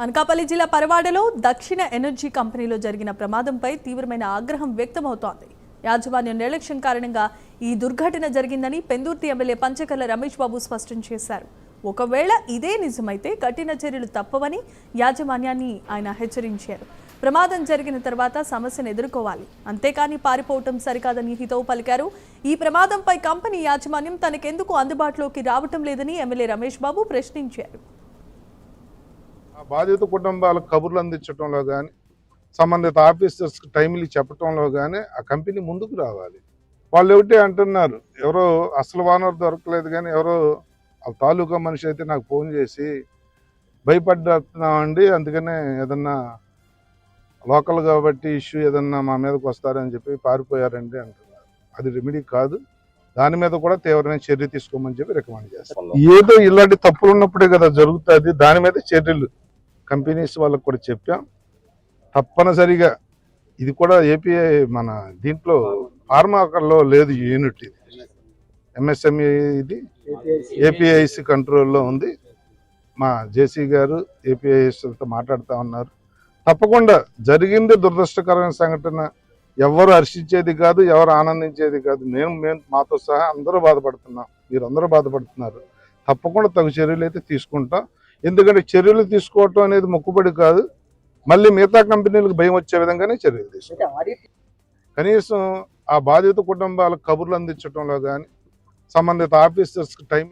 అనకాపల్లి జిల్లా పరవాడలో దక్షిణ ఎనర్జీ కంపెనీలో జరిగిన ప్రమాదంపై తీవ్రమైన ఆగ్రహం వ్యక్తమవుతోంది. యాజమాన్యం నిర్లక్ష్యం కారణంగా ఈ దుర్ఘటన జరిగిందని పెందుర్తి ఎమ్మెల్యే పంచకర్ల రమేష్ బాబు స్పష్టం చేశారు. ఒకవేళ ఇదే నిజమైతే కఠిన చర్యలు తప్పవని యాజమాన్యాన్ని ఆయన హెచ్చరించారు. ప్రమాదం జరిగిన తర్వాత సమస్యను ఎదుర్కోవాలి, అంతేకాని పారిపోవటం సరికాదని హితవు పలికారు. ఈ ప్రమాదంపై కంపెనీ యాజమాన్యం తనకెందుకు అందుబాటులోకి రావటం లేదని ఎమ్మెల్యే రమేష్ బాబు ప్రశ్నించారు. బాధిత కుటుంబాలకు కబుర్లు అందించడంలో కానీ, సంబంధిత ఆఫీసర్స్కి టైంలు చెప్పడంలో కానీ ఆ కంపెనీ ముందుకు రావాలి. వాళ్ళు ఒకటే అంటున్నారు, ఎవరో అసలు ఓనర్ దొరకలేదు కానీ ఎవరో తాలూకా మనిషి అయితే నాకు ఫోన్ చేసి భయపడ్డామండి, అందుకనే ఏదన్నా లోకల్ కాబట్టి ఇష్యూ ఏదన్నా మా మీదకి వస్తారని చెప్పి పారిపోయారండి అంటున్నారు. అది రెమెడీ కాదు, దాని మీద కూడా తీవ్రమైన చర్య తీసుకోమని చెప్పి రికమెండ్ చేస్తాం. ఏదో ఇలాంటి తప్పులు ఉన్నప్పుడే కదా జరుగుతుంది, దాని మీద చర్యలు కంపెనీస్ వాళ్ళకు కూడా చెప్పాం. తప్పనిసరిగా ఇది కూడా ఏపీఐ మన దీంట్లో ఫార్మాలో లేదు యూనిట్, ఇది ఎంఎస్ఎంఈ, ఇది ఏపీఐసి కంట్రోల్లో ఉంది. మా జేసీ గారు ఏపీఐఎస్తో మాట్లాడుతూ ఉన్నారు. తప్పకుండా జరిగింది దురదృష్టకరమైన సంఘటన, ఎవరు హర్షించేది కాదు, ఎవరు ఆనందించేది కాదు. మేము మాతో సహా అందరూ బాధపడుతున్నాం, మీరు అందరూ బాధపడుతున్నారు. తప్పకుండా తగు చర్యలు అయితే తీసుకుంటాం. ఎందుకంటే చర్యలు తీసుకోవటం అనేది మొక్కుబడి కాదు, మళ్ళీ మిగతా కంపెనీలకు భయం వచ్చే విధంగానే చర్యలు తీసుకుంటాం. కనీసం ఆ బాధిత కుటుంబాలకు కబుర్లు అందించడంలో కానీ, సంబంధిత ఆఫీసర్స్కి టైం